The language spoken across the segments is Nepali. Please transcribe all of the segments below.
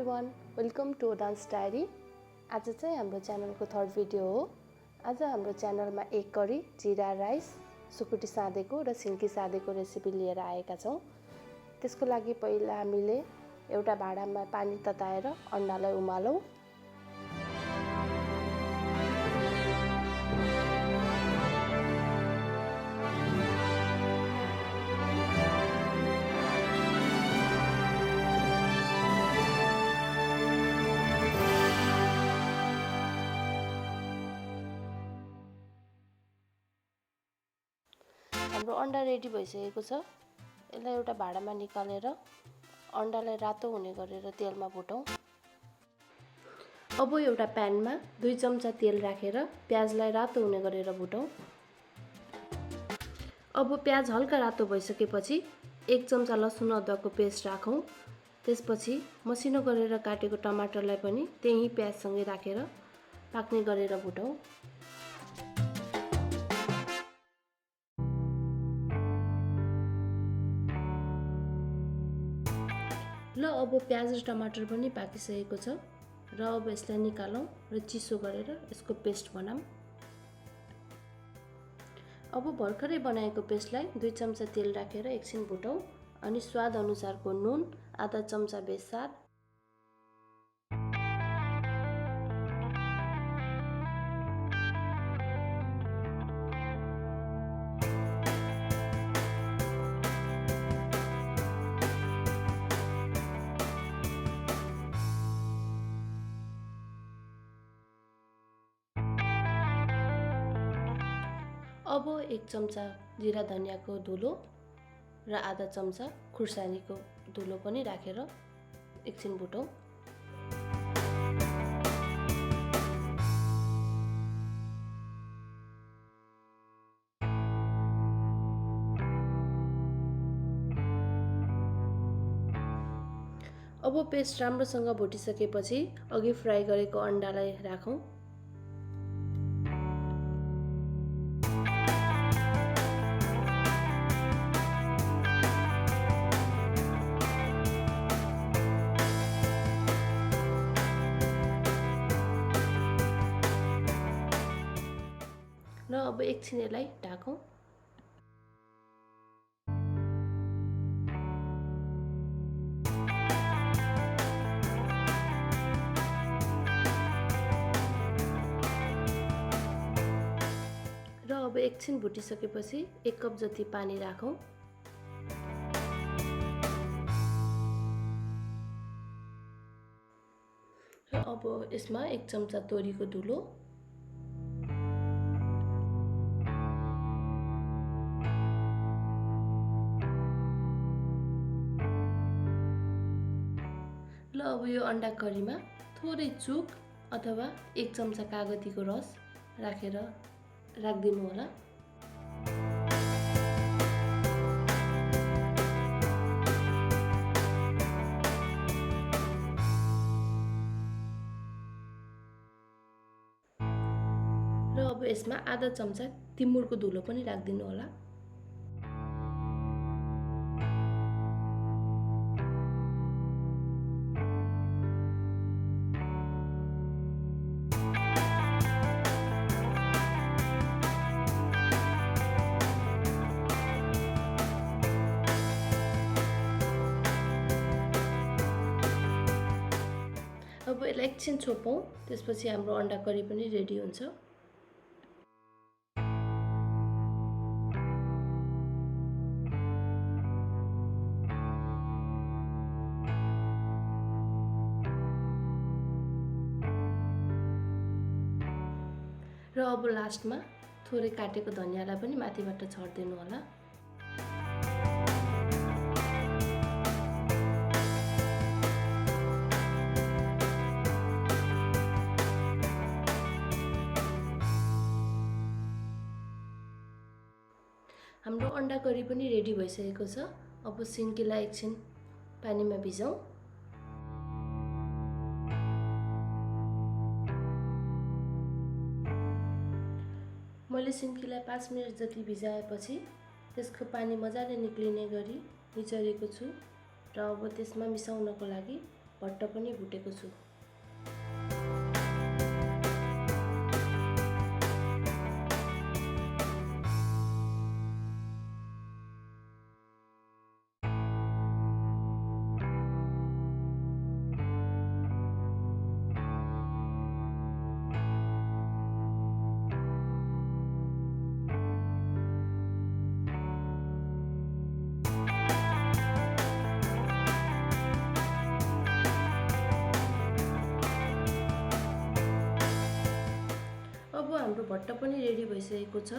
Everyone, welcome to dance diary. आज चाहिँ हाम्रो च्यानलको थर्ड भिडियो हो। आज हाम्रो च्यानलमा एक करी, जीरा राइस, सुकुटी सादेको र सिन्की सादेको रेसिपी लिएर आएका छौँ। त्यसको लागि पहिला हामीले एउटा भाँडामा पानी तताएर अन्डालाई उमालौँ। हाम्रो अन्डा रेडी भइसकेको छ। यसलाई एउटा भाँडामा निकालेर अन्डालाई रातो हुने गरेर तेलमा भुटौँ। अब एउटा प्यानमा 2 चम्चा तेल राखेर प्याजलाई रातो हुने गरेर भुटौँ। अब प्याज हल्का रातो भइसकेपछि 1 चम्चा लसुन अदुवाको पेस्ट राखौँ। त्यसपछि मसिनो गरेर काटेको टमाटरलाई पनि त्यही प्याजसँगै राखेर पाक्ने गरेर भुटौँ। ल अब प्याज र टमाटर पनि पाकिसकेको छ र अब यसलाई निकालौँ र चिसो गरेर यसको पेस्ट बनाऊँ। अब भर्खरै बनाएको पेस्टलाई 2 चम्चा तेल राखेर एकछिन भुटौँ अनि स्वाद अनुसारको नुन, आधा चम्चा बेसार, अब 1 चम्चा जीरा धनियाको धुलो र आधा चम्चा खुर्सानीको धुलो पनि राखेर एकछिन भुटौँ। अब पेस्ट राम्रोसँग भुटिसकेपछि अघि फ्राई गरेको अन्डालाई राखौँ। र अब एकछिन यसलाई ढाकौँ। र अब एकछिन भुटिसकेपछि 1 कप जति पानी राखौँ। र अब यसमा 1 चम्चा तोरीको धुलो, ल अब यो अन्डा करीमा थोरै चुक अथवा 1 चम्चा कागतीको रस राखेर राखिदिनु होला। र अब यसमा आधा चम्चा तिमुरको धुलो पनि राखिदिनु होला। अब यसलाई एकछिन छोपौँ, त्यसपछि हाम्रो अन्डा करी पनि रेडी हुन्छ। र अब लास्टमा थोरै काटेको धनियालाई पनि माथिबाट छर्दिनु होला। हाम्रो अन्डा करी पनि रेडी भइसकेको छ। अब सिन्कीलाई एकछिन पानीमा भिजाउँ। मैले सिन्कीलाई 5 मिनट जति भिजाएपछि त्यसको पानी मजाले निक्लिने गरी निचोरेको छु र अब त्यसमा मिसाउनको लागि भट्ट पनि भुटेको छु। अब हाम्रो भट्ट पनि रेडी भइसकेको छ।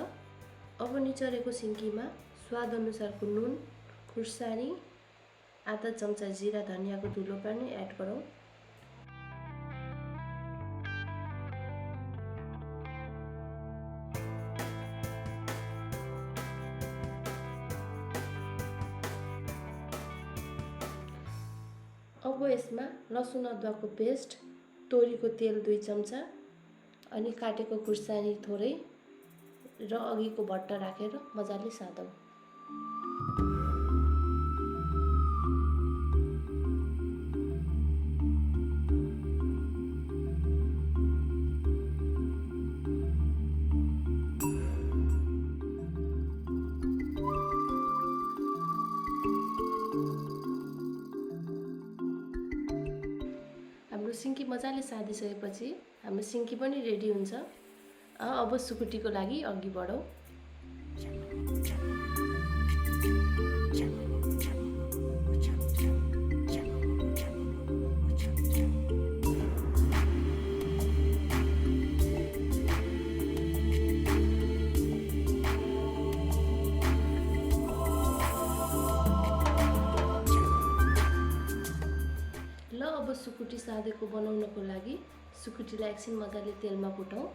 अब निचरेको सिन्कीमा स्वाद अनुसारको नुन, खुर्सानी, आधा चम्चा जिरा धनियाको धुलो पनि एड गरौँ। अब यसमा लसुन अदुवाको पेस्ट, तोरीको तेल 2 चम्चा अनि काटेको खुर्सानी थोरै र अघिको भट्ट राखेर मजाले साधौँ। हाम्रो सिन्की मजाले साधिसकेपछि हाम्रो सिन्की पनि रेडी हुन्छ। अब सुकुटीको लागि अघि बढौँ। अब सुकुटी सादेको बनाउनको लागि सुकुटीलाई एकछिन मजाले तेलमा फुटाउँ।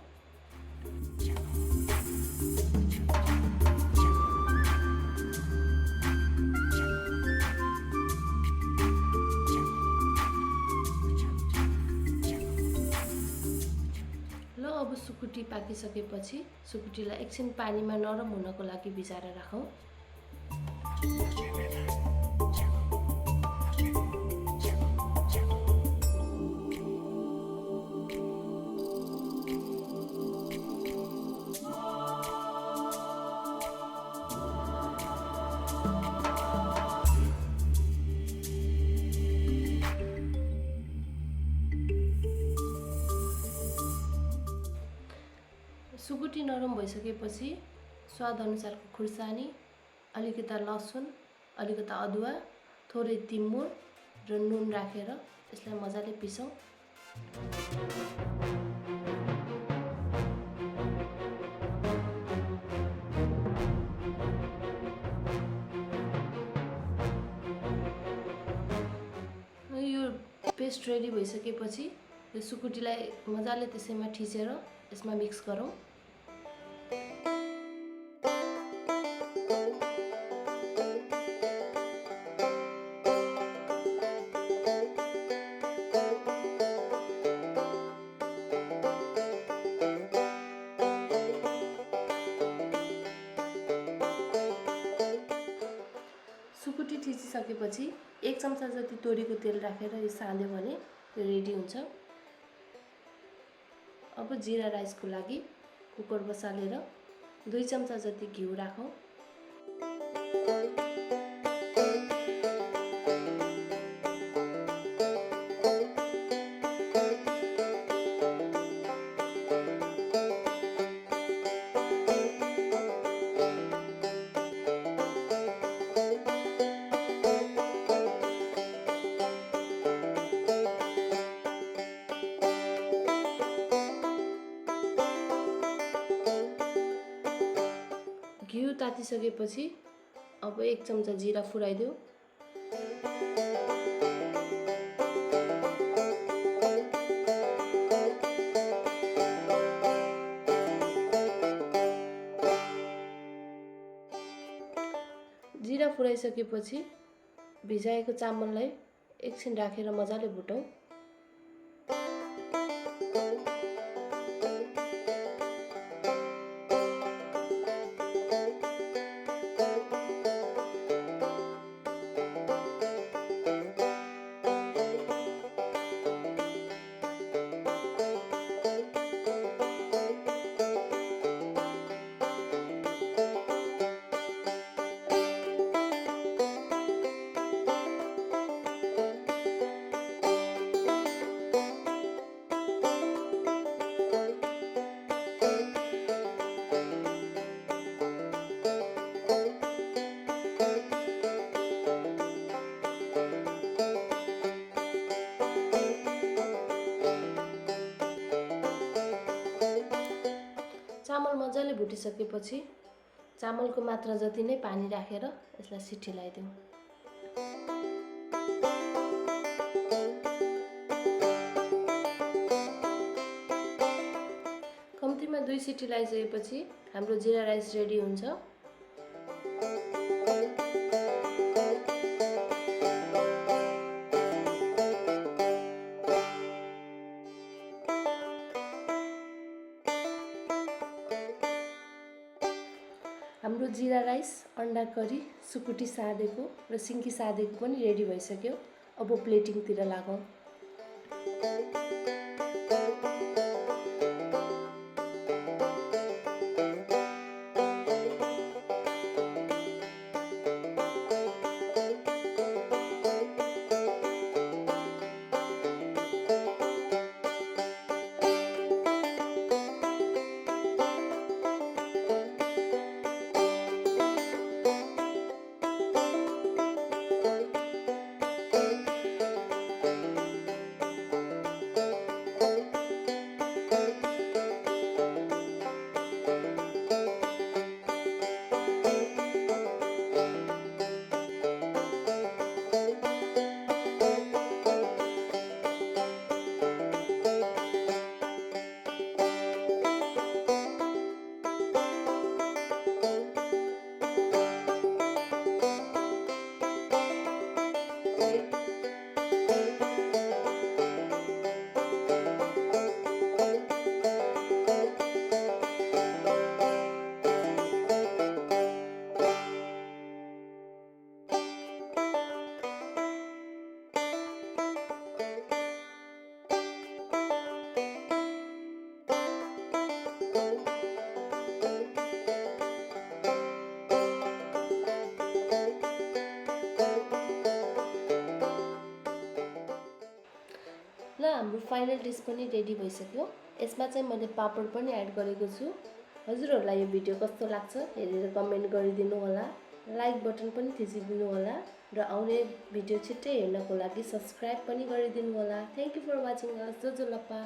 ल अब सुकुटी पाकिसकेपछि सुकुटीलाई एकछिन पानीमा नरम हुनको लागि भिजाएर राखौँ। सुकुटी नरम भइसकेपछि स्वाद अनुसारको खुर्सानी, अलिकता लसुन, अलिकता अदुवा, थोरै तिमुर र नुन राखेर यसलाई मजाले पिसौँ। यो पेस्ट रेडी भइसकेपछि यो सुकुटीलाई मजाले त्यसैमा ठिचेर यसमा मिक्स गरौँ। सुकुटी थिचिसकेपछि 1 चम्चा जति तोरीको तेल राखेर यो सान्यो भने यो रेडी हुन्छ। अब जीरा राइसको लागि कुकर बसालेर 2 चम्चा जति घिउ राखौँ। घिउ तातिसकेपछि अब 1 चम्चा जिरा फुराइदेऊ। जिरा फुराइसकेपछि भिजाएको चामललाई एकछिन राखेर मजाले भुटौँ। फुटिसकेपछि चामलको मात्रा जति नै पानी राखेर यसलाई सिटी लगाइदिउँ। कम्तीमा 2 सिटी लगाइसकेपछि हाम्रो जीरा राइस रेडी हुन्छ। हाम्रो जीरा राइस, अंडा करी, सुकुटी सादेको र सिंकी सादेको पनि रेडी भइसक्यो। अब प्लेटिङतिर लागौँ। ल हाम्रो फाइनल डिस पनि रेडी भइसक्यो। यसमा चाहिँ मैले पापड पनि एड गरेको छु। हजुरहरूलाई यो भिडियो कस्तो लाग्छ हेरेर कमेन्ट गरिदिनु होला। लाइक बटन पनि थिचिदिनु होला र आउने भिडियो छिट्टै हेर्नको लागि सब्स्क्राइब पनि गरिदिनु होला। Thank you for watching us. जो लप्पा।